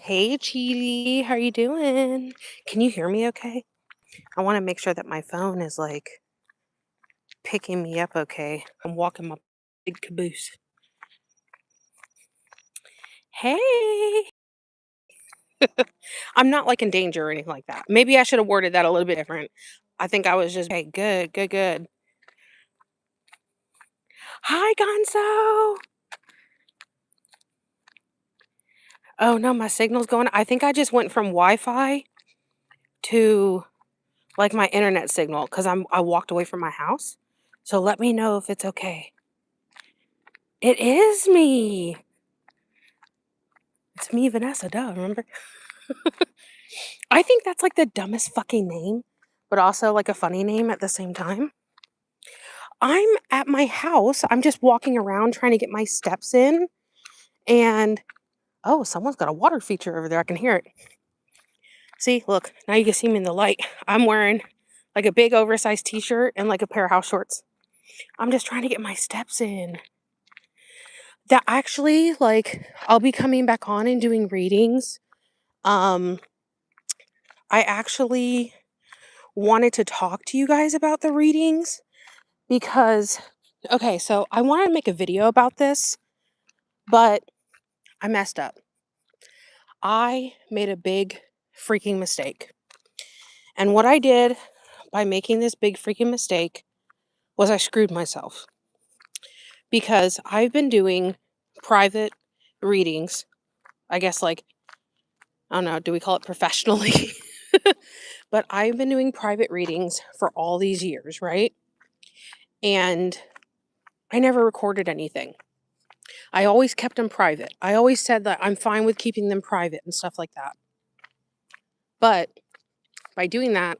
Hey, Chili, how are you doing? Can you hear me okay? I want to make sure that my phone is like picking me up okay. I'm walking my big caboose. Hey, I'm not like in danger or anything like that. Maybe I should have worded that a little bit different. I think I was just, hey, good, good, good. Hi, Gonzo. Oh no, my signal's going. I think I just went from Wi-Fi to like my internet signal because I walked away from my house. So let me know if it's okay. It is me. It's me, Vanessa, duh, remember? I think that's like the dumbest fucking name, but also like a funny name at the same time. I'm at my house. I'm just walking around trying to get my steps in. And oh, someone's got a water feature over there. I can hear it. See, look, now you can see me in the light. I'm wearing like a big oversized t shirt and like a pair of house shorts. I'm just trying to get my steps in. That actually, like, I'll be coming back on and doing readings. Um, I actually wanted to talk to you guys about the readings because okay, so I wanted to make a video about this, but I messed up. I made a big freaking mistake. And what I did by making this big freaking mistake was I screwed myself because I've been doing private readings. I guess like I don't know, do we call it professionally? But I've been doing private readings for all these years, right? And I never recorded anything. I always kept them private. I always said that I'm fine with keeping them private and stuff like that. But by doing that,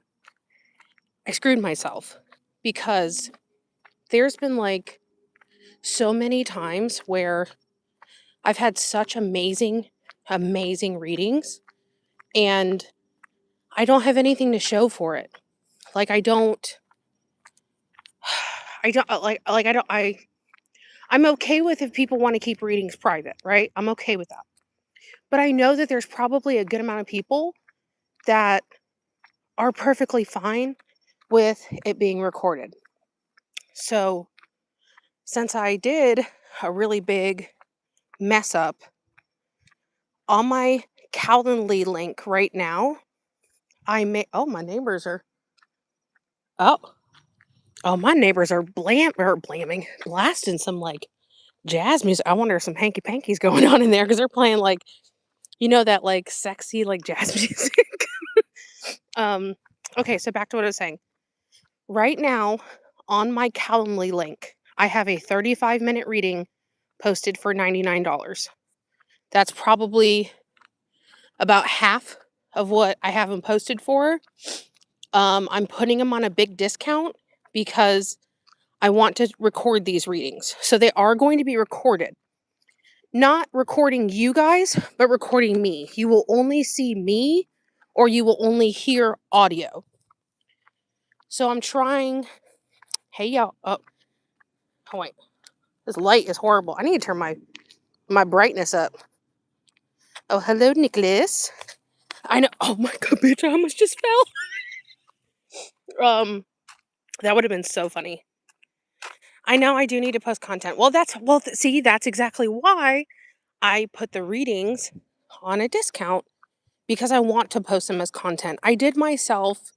I screwed myself because there's been like so many times where I've had such amazing, amazing readings and I don't have anything to show for it. Like I'm okay with if people want to keep readings private, right? I'm okay with that. But I know that there's probably a good amount of people that are perfectly fine with it being recorded. So, since I did a really big mess up on my Calendly link right now, my neighbors are oh my neighbors are blamming blasting some like jazz music. I wonder if some hanky panky's going on in there because they're playing like that like sexy like jazz music. um okay, so back to what I was saying. Right now on my Calendly link, I have a 35-minute reading posted for $99. That's probably about half of what I have them posted for. I'm putting them on a big discount because I want to record these readings. So they are going to be recorded. Not recording you guys, but recording me. You will only see me or you will only hear audio. So I'm trying. Hey, y'all. Oh, wait. This light is horrible. I need to turn my brightness up. Oh, hello, Nicholas. I know. Oh my god, bitch! I almost just fell. That would have been so funny. I know I do need to post content. Well, see, that's exactly why I put the readings on a discount because I want to post them as content. I did myself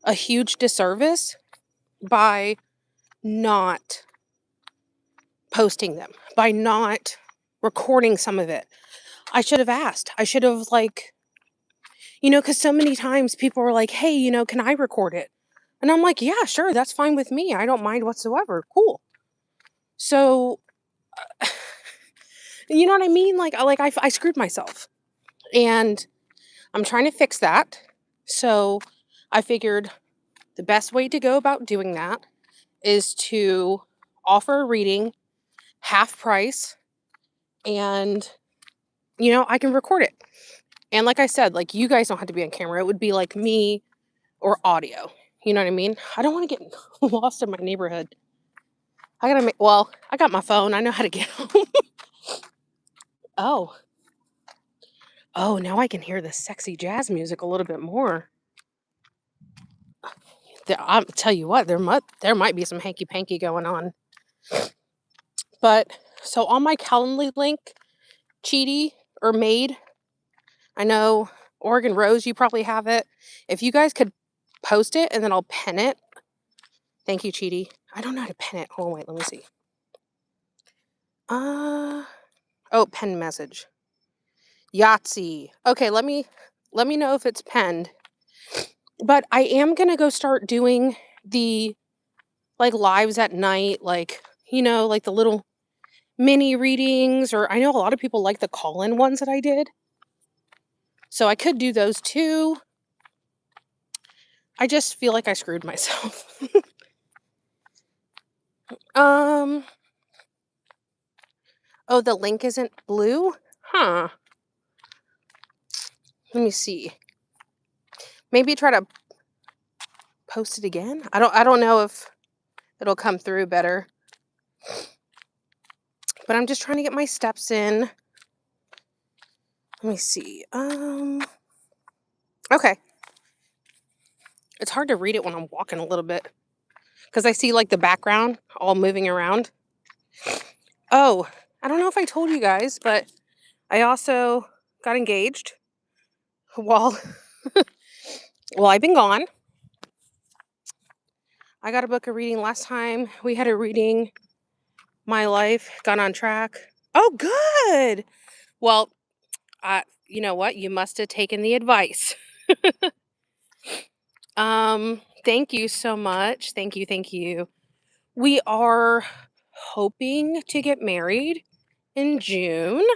a huge disservice by not posting them, by not recording some of it. I should have asked. I should have because so many times people are like, "Hey, can I record it?" And I'm like, "Yeah, sure, that's fine with me. I don't mind whatsoever. Cool." So, you know what I mean? I screwed myself, and I'm trying to fix that. So, I figured the best way to go about doing that is to offer a reading half price, and I can record it. And like I said, like you guys don't have to be on camera. It would be like me or audio. You know what I mean? I don't want to get lost in my neighborhood. I got my phone. I know how to get home. Oh. Oh, now I can hear the sexy jazz music a little bit more. I'll tell you what, there might be some hanky panky going on. But so on my Calendly link, Cheaty or Made, I know Oregon Rose, you probably have it. If you guys could post it and then I'll pin it. Thank you, Cheaty. I don't know how to pin it. Hold on, wait, let me see. Pen message. Yahtzee. Okay, let me know if it's penned. But I am gonna go start doing the like lives at night, like like the little mini readings, or I know a lot of people like the call-in ones that I did. So I could do those too. I just feel like I screwed myself. Oh, the link isn't blue? Huh. Let me see. Maybe try to post it again? I don't know if it'll come through better. But I'm just trying to get my steps in. Let me see. Okay. It's hard to read it when I'm walking a little bit because I see like the background all moving around. Oh, I don't know if I told you guys, but I also got engaged while I've been gone. I got to book a reading last time. We had a reading. My life got on track. Oh, good. Well, you know what? You must have taken the advice. Thank you so much. Thank you. We are hoping to get married in June.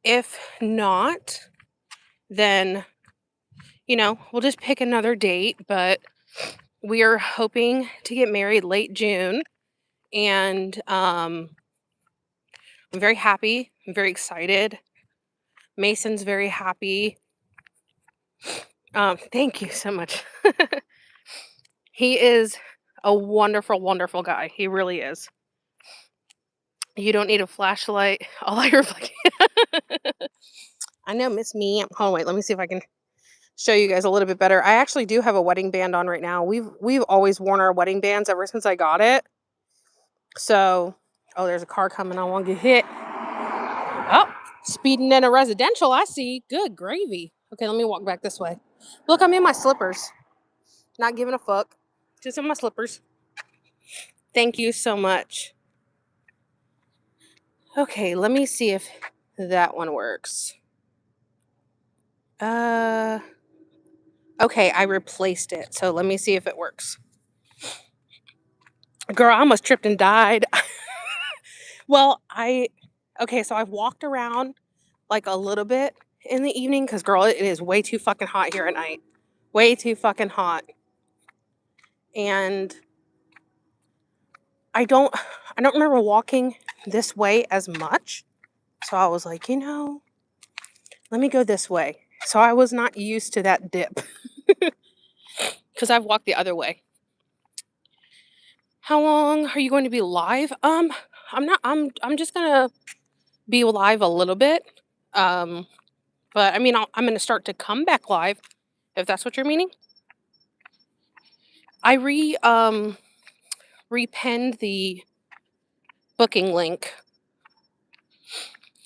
If not, then we'll just pick another date, but we are hoping to get married late June, and I'm very happy. I'm very excited. Mason's very happy. Thank you so much. He is a wonderful, wonderful guy. He really is. You don't need a flashlight. All I reflect. I know, Miss Me. Hold on, wait. Let me see if I can show you guys a little bit better. I actually do have a wedding band on right now. We've always worn our wedding bands ever since I got it. So, oh, there's a car coming. I won't get hit. Oh, speeding in a residential. I see. Good gravy. Okay, let me walk back this way. Look, I'm in my slippers. Not giving a fuck. Just in my slippers. Thank you so much. Okay, let me see if that one works. Okay, I replaced it. So let me see if it works. Girl, I almost tripped and died. Well, so I've walked around like a little bit in the evening because, girl, it is way too fucking hot here at night. Way too fucking hot. And I don't remember walking this way as much. So I was like, let me go this way. So I was not used to that dip because I've walked the other way. How long are you going to be live? I'm just gonna be live a little bit. But I mean, I'm gonna start to come back live, if that's what you're meaning. I repinned the booking link.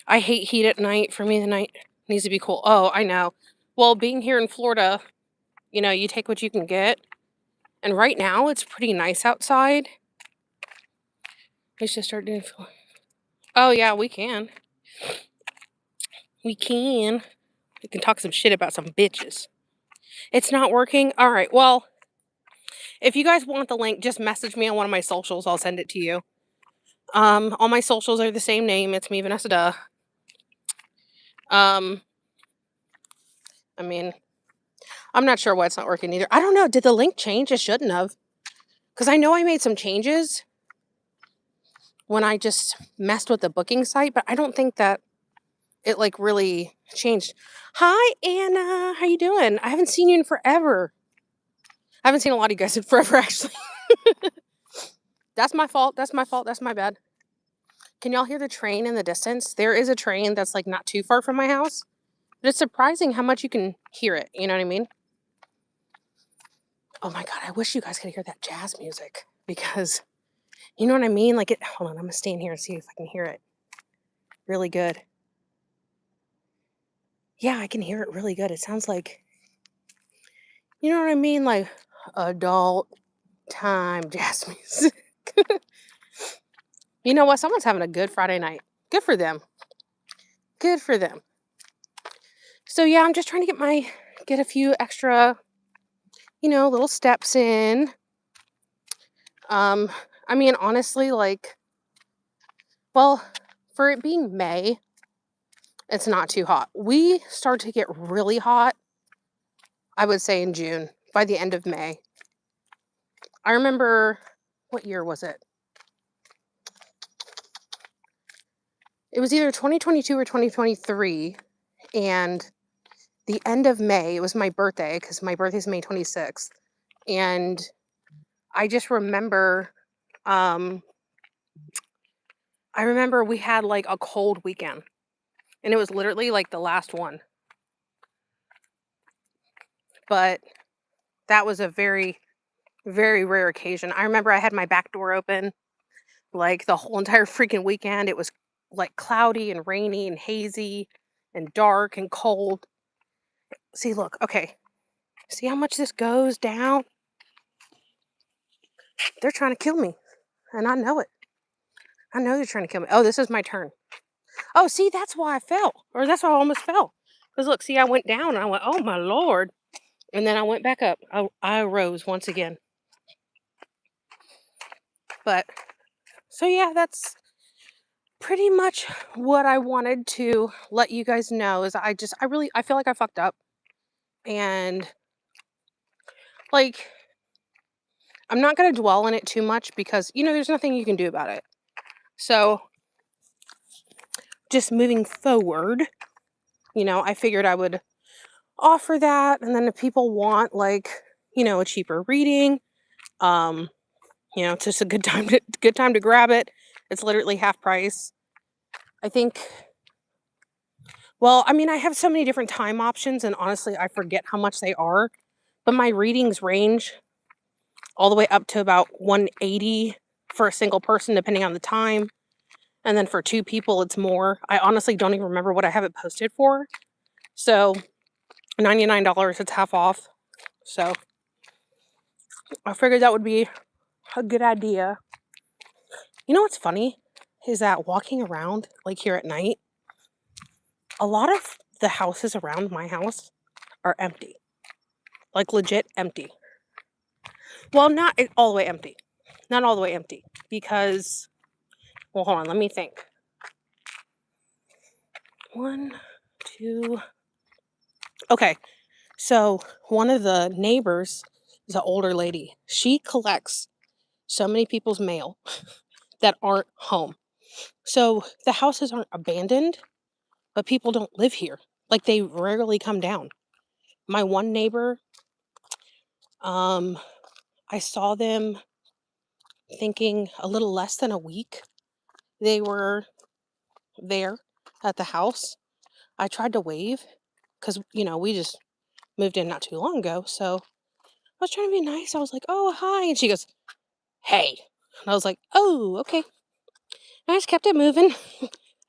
I hate heat at night. For me, the night needs to be cool. Oh, I know. Well, being here in Florida, you take what you can get. And right now, it's pretty nice outside. Let's just start doing. Oh yeah, we can. We can talk some shit about some bitches. It's not working. All right. Well, if you guys want the link, just message me on one of my socials. I'll send it to you. All my socials are the same name. It's me, Vanessa Duh. I mean, I'm not sure why it's not working either. I don't know. Did the link change? It shouldn't have. Because I know I made some changes when I just messed with the booking site, but I don't think that it like really changed. Hi, Anna. How you doing? I haven't seen you in forever. I haven't seen a lot of you guys in forever, actually. That's my fault. That's my bad. Can y'all hear the train in the distance? There is a train that's like not too far from my house. But it's surprising how much you can hear it. You know what I mean? Oh my God, I wish you guys could hear that jazz music because you know what I mean? Like hold on, I'm gonna stand here and see if I can hear it really good. Yeah, I can hear it really good. It sounds like, you know what I mean? Like adult time jazz music. You know what? Someone's having a good Friday night. Good for them. Good for them. So yeah, I'm just trying to get a few extra, little steps in. I mean, honestly, like, well, for it being May, it's not too hot. We start to get really hot, I would say in June, by the end of May. I remember, what year was it? It was either 2022 or 2023, and the end of May, it was my birthday, because my birthday's May 26th, and I just remember, um, we had like a cold weekend, and it was literally like the last one, but that was a very, very rare occasion. I remember I had my back door open, like the whole entire freaking weekend. It was like cloudy and rainy and hazy and dark and cold. See, look, okay. See how much this goes down? They're trying to kill me, and I know it. I know they're trying to kill me. Oh, this is my turn. Oh, see, that's why I fell, or that's why I almost fell. Because look, see, I went down and I went, oh my Lord. And then I went back up. I arose once again. But, so yeah, that's pretty much what I wanted to let you guys know is I feel like I fucked up. And, like, I'm not going to dwell on it too much because, there's nothing you can do about it. So, just moving forward, I figured I would offer that. And then if people want, like, a cheaper reading, it's just a good time to grab it. It's literally half price. I think, well, I mean, I have so many different time options, and honestly, I forget how much they are. But my readings range all the way up to about $180 for a single person, depending on the time. And then for two people, it's more. I honestly don't even remember what I have it posted for. So $99, it's half off. So I figured that would be a good idea. You know what's funny is that walking around like here at night, a lot of the houses around my house are empty. Like legit empty. Well, not all the way empty. Not all the way empty. Because, well, hold on, let me think. 1, 2. Okay, so one of the neighbors is an older lady. She collects so many people's mail that aren't home. So the houses aren't abandoned, but people don't live here. Like they rarely come down. My one neighbor, I saw them thinking a little less than a week. They were there at the house. I tried to wave because, we just moved in not too long ago. So I was trying to be nice. I was like, oh, hi. And she goes, hey. And I was like, oh, okay. I just kept it moving,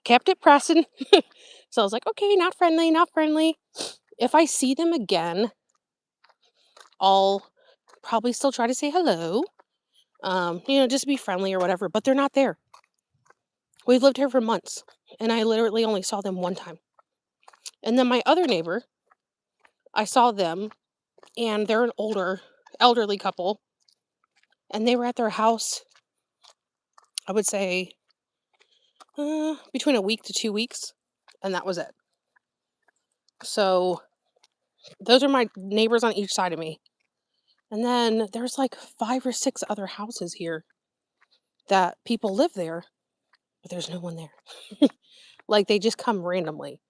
kept it pressing. So I was like, okay, not friendly, not friendly. If I see them again, I'll probably still try to say hello, just be friendly or whatever, but they're not there. We've lived here for months, and I literally only saw them one time. And then my other neighbor, I saw them, and they're an elderly couple, and they were at their house, I would say, between a week to 2 weeks, and that was it. So those are my neighbors on each side of me. And then there's like 5 or 6 other houses here that people live there, but there's no one there. Like they just come randomly.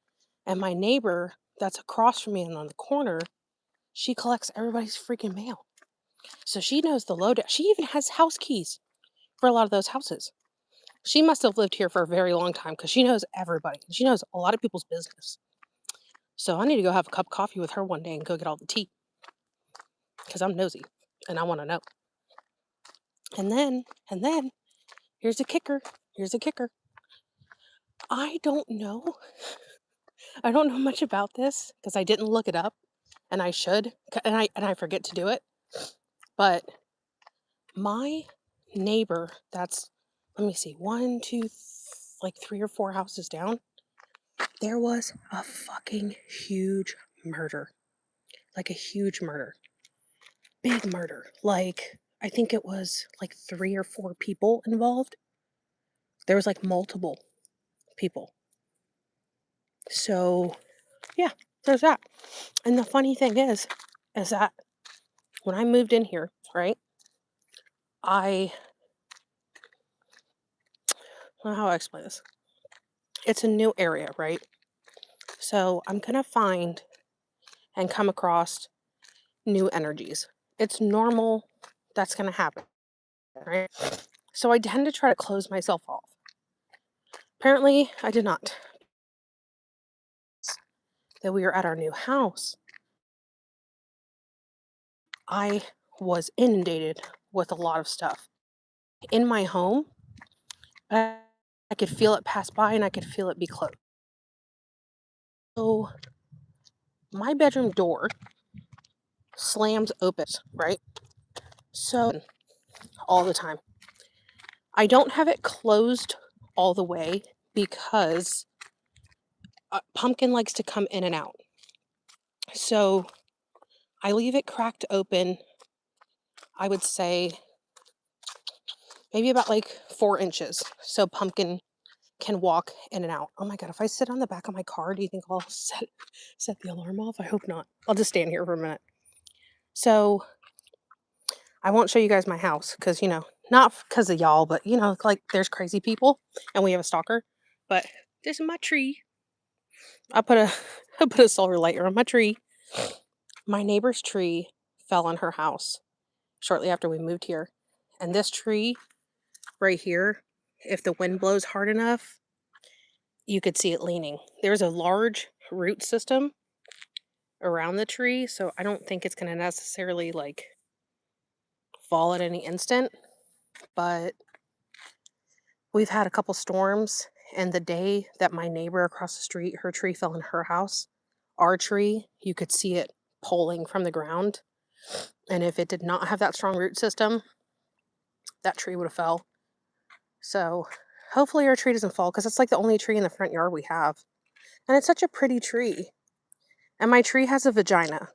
And my neighbor that's across from me and on the corner, she collects everybody's freaking mail. So she knows the lowdown. She even has house keys for a lot of those houses. She must have lived here for a very long time because she knows everybody. She knows a lot of people's business. So I need to go have a cup of coffee with her one day and go get all the tea because I'm nosy and I want to know. And then, here's a kicker. Here's a kicker. I don't know. I don't know much about this because I didn't look it up, and I should, and I forget to do it. But my neighbor, that's, let me see, one, two, like 3 or 4 houses down, there was a fucking huge murder. Like a huge murder. Big murder. Like, I think it was like 3 or 4 people involved. There was like multiple people. So, yeah, there's that. And the funny thing is that when I moved in here, right, I don't know how I explain this. It's a new area, right? So I'm going to find and come across new energies. It's normal. That's going to happen, right? So I tend to try to close myself off. Apparently, I did not. That we were at our new house, I was inundated with a lot of stuff. In my home, I could feel it pass by and I could feel it be closed. So my bedroom door slams open, right? So all the time. I don't have it closed all the way because Pumpkin likes to come in and out. So I leave it cracked open, I would say maybe about like 4 inches. So Pumpkin can walk in and out. Oh my God, if I sit on the back of my car, do you think I'll set the alarm off? I hope not. I'll just stand here for a minute. So I won't show you guys my house because, not because of y'all, but, like there's crazy people and we have a stalker. But this is my tree. I put a solar light on my tree. My neighbor's tree fell on her house shortly after we moved here. And this tree right here, if the wind blows hard enough, you could see it leaning. There's a large root system around the tree, so I don't think it's going to necessarily like fall at any instant, but we've had a couple storms, and the day that my neighbor across the street, her tree fell in her house, our tree, you could see it pulling from the ground, and if it did not have that strong root system, that tree would have fell. So hopefully our tree doesn't fall because it's like the only tree in the front yard we have, and it's such a pretty tree. And my tree has a vagina.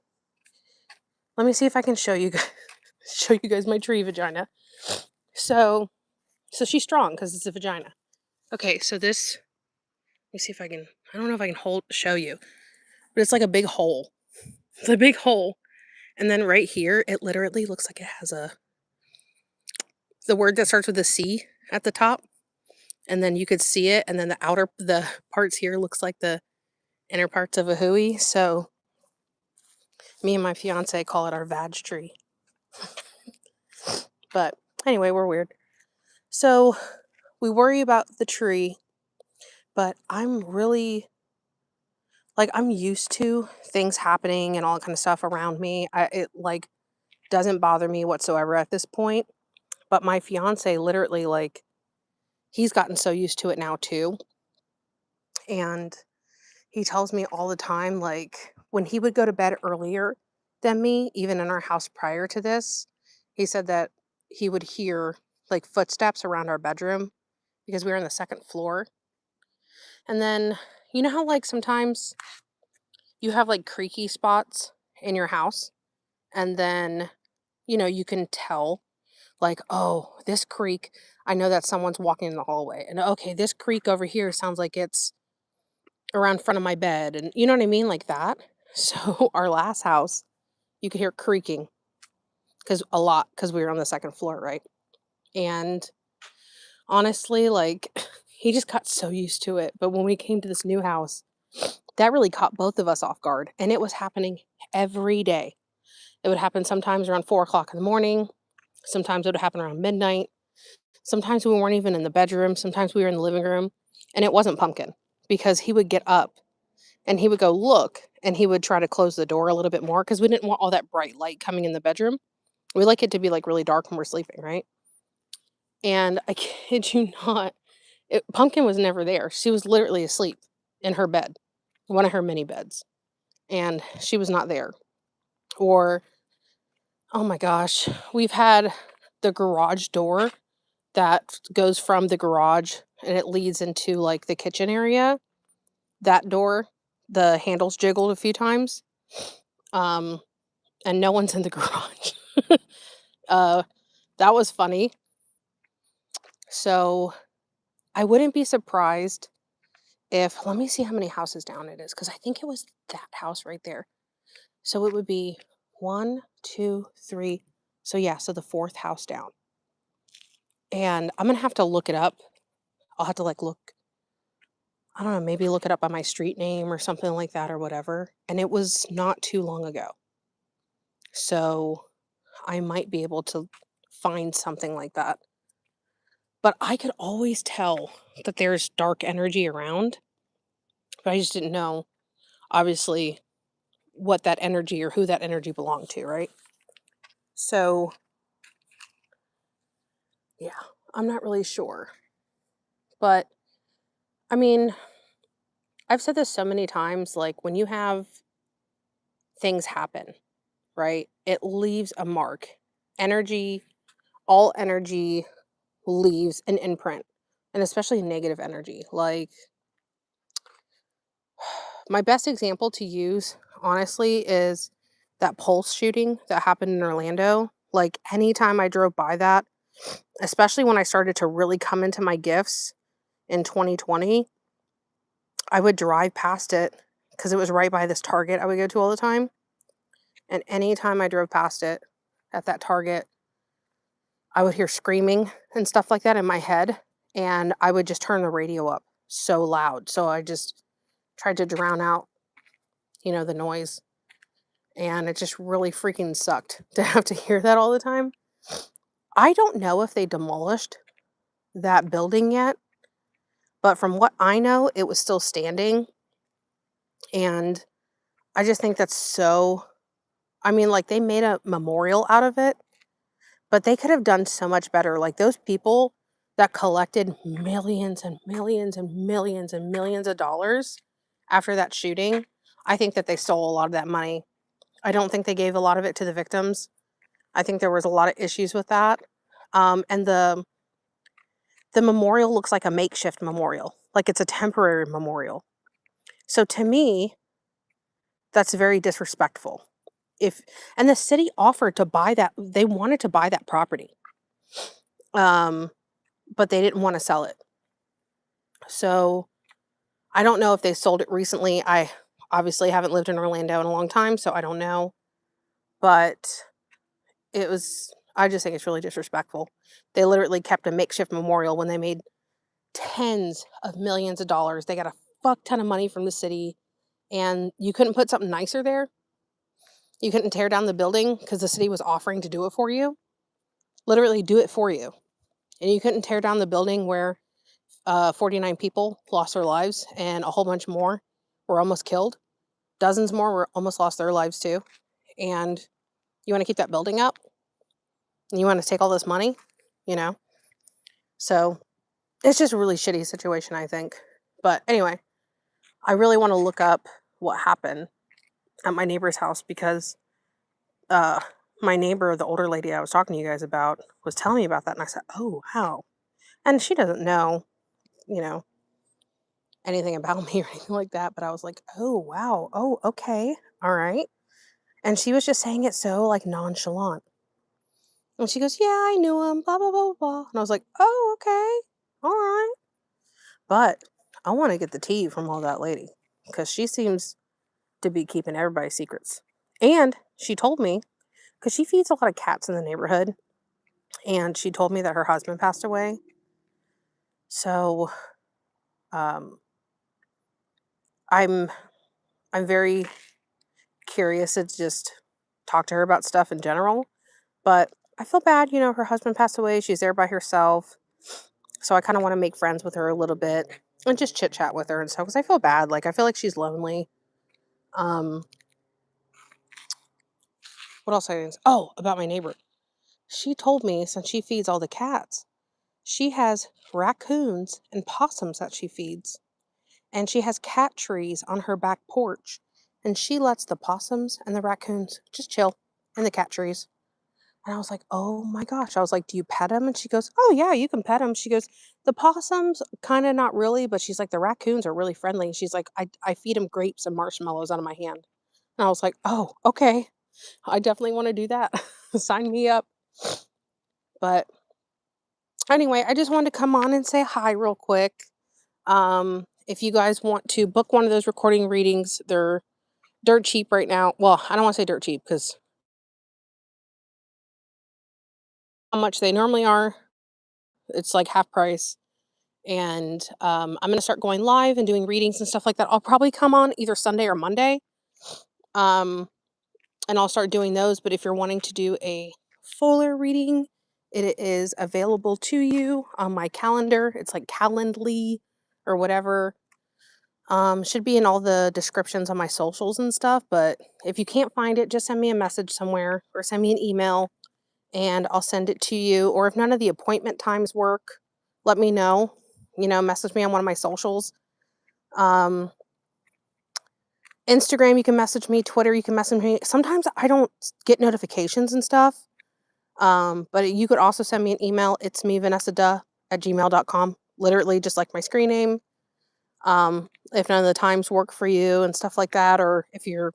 Let me see if I can show you guys my tree vagina. So she's strong because it's a vagina. Okay, so this, let me see if I can, I don't know if I can show you, but it's like a big hole. It's a big hole. And then right here, it literally looks like it has the word that starts with a C at the top. And then you could see it. And then the parts here looks like the inner parts of a hooey. So me and my fiance call it our vag tree. But anyway, we're weird. So we worry about the tree, but I'm really, like, I'm used to things happening and all that kind of stuff around me. It like doesn't bother me whatsoever at this point. But my fiance literally, like, he's gotten so used to it now too. And he tells me all the time, like, when he would go to bed earlier than me, even in our house prior to this, he said that he would hear like footsteps around our bedroom because we were on the second floor. And then, you know how like sometimes you have like creaky spots in your house, and then, you can tell, like, oh, this creak, I know that someone's walking in the hallway. And okay, this creak over here sounds like it's around front of my bed. And you know what I mean? Like that. So our last house, you could hear creaking because we were on the second floor, right? And honestly, like, he just got so used to it. But when we came to this new house, that really caught both of us off guard. And it was happening every day. It would happen sometimes around 4 o'clock in the morning. Sometimes it would happen around midnight. Sometimes we weren't even in the bedroom, sometimes we were in the living room, and it wasn't Pumpkin because he would get up and he would go look and he would try to close the door a little bit more because we didn't want all that bright light coming in the bedroom. We like it to be like really dark when we're sleeping, right? And I kid you not, Pumpkin was never there. She was literally asleep in her bed, one of her mini beds, and she was not there. Or, oh my gosh, we've had the garage door that goes from the garage and it leads into like the kitchen area. That door, the handles jiggled a few times. Um, and no one's in the garage. uh, that was funny. So I wouldn't be surprised if, let me see how many houses down it is, because I think it was that house right there. So it would be one, two, three. So yeah, so the fourth house down. And I'm gonna have to look it up. I'll have to like look, I don't know, maybe look it up by my street name or something like that or whatever. And it was not too long ago. So I might be able to find something like that. But I could always tell that there's dark energy around, but I just didn't know, obviously, what that energy or who that energy belonged to, right? So, yeah, I'm not really sure. But I mean, I've said this so many times like when you have things happen, right? It leaves a mark. Energy, all energy leaves an imprint, and especially negative energy. Like, my best example to use, honestly, is that Pulse shooting that happened in Orlando. Like, anytime I drove by that, especially when I started to really come into my gifts in 2020, I would drive past it because it was right by this Target I would go to all the time. And anytime I drove past it at that Target, I would hear screaming and stuff like that in my head. And I would just turn the radio up so loud. So I just tried to drown out, the noise. And it just really freaking sucked to have to hear that all the time. I don't know if they demolished that building yet, but from what I know, it was still standing. And I just think that's so, I mean, like they made a memorial out of it, but they could have done so much better. Like those people that collected millions and millions and millions and millions of dollars after that shooting, I think that they stole a lot of that money. I don't think they gave a lot of it to the victims. I think there was a lot of issues with that. And the memorial looks like a makeshift memorial, like it's a temporary memorial. So to me, that's very disrespectful. If and the city offered to buy that, they wanted to buy that property, um, but they didn't want to sell it. So I don't know if they sold it recently. I obviously haven't lived in Orlando in a long time, so I don't know. But it was, I just think it's really disrespectful. They literally kept a makeshift memorial when they made tens of millions of dollars. They got a fuck ton of money from the city, and you couldn't put something nicer there. You couldn't tear down the building because the city was offering to do it for you. Literally do it for you. And you couldn't tear down the building where 49 people lost their lives and a whole bunch more were almost killed. Dozens more were almost lost their lives too. And you want to keep that building up? And you want to take all this money? You know? So it's just a really shitty situation, I think. But anyway, I really want to look up what happened at my neighbor's house because uh, my neighbor, the older lady I was talking to you guys about, was telling me about that. And I said, oh, wow. And she doesn't know, you know, anything about me or anything like that. But I was like, oh, wow. Oh, okay. All right. And she was just saying it so like nonchalant. And she goes, yeah, I knew him, blah, blah, blah, blah. And I was like, oh, okay. All right. But I want to get the tea from all that lady because she seems to be keeping everybody's secrets. And she told me, because she feeds a lot of cats in the neighborhood, and she told me that her husband passed away. So um, I'm I'm very curious to just talk to her about stuff in general. But I feel bad, her husband passed away. She's there by herself. So I kind of want to make friends with her a little bit and just chit chat with her and stuff because I feel bad. Like I feel like she's lonely. Um, what else I didn't? Oh, about my neighbor. She told me since she feeds all the cats, she has raccoons and possums that she feeds, and she has cat trees on her back porch, and she lets the possums and the raccoons just chill in the cat trees. And I was like, "Oh my gosh." I was like, "Do you pet them?" And she goes, "Oh, yeah, you can pet them." She goes, "The possums, kind of not really, but she's like, the raccoons are really friendly." She's like, I feed them grapes and marshmallows out of my hand." And I was like, "Oh, okay. I definitely want to do that. Sign me up." But anyway, I just wanted to come on and say hi real quick. If you guys want to book one of those recording readings, they're dirt cheap right now. Well, I don't want to say dirt cheap because how much they normally are, it's like half price. And I'm going to start going live and doing readings and stuff like that. I'll probably come on either Sunday or Monday, um, and I'll start doing those. But if you're wanting to do a fuller reading, it is available to you on my calendar. It's like Calendly or whatever. Should be in all the descriptions on my socials and stuff. But if you can't find it, just send me a message somewhere or send me an email and I'll send it to you. Or if none of the appointment times work, let me know. Message me on one of my socials. Um, Instagram, you can message me. Twitter, you can message me. Sometimes I don't get notifications and stuff. But you could also send me an email. It's me, Vanessa Duh at gmail.com. Literally just like my screen name. If none of the times work for you and stuff like that, or if you're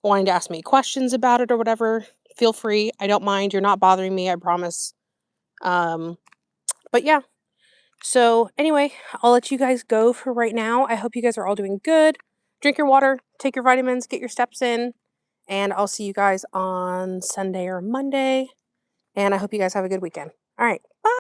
wanting to ask me questions about it or whatever, feel free. I don't mind. You're not bothering me, I promise. Um, but yeah. So anyway, I'll let you guys go for right now. I hope you guys are all doing good. Drink your water, take your vitamins, get your steps in, and I'll see you guys on Sunday or Monday. And I hope you guys have a good weekend. All right.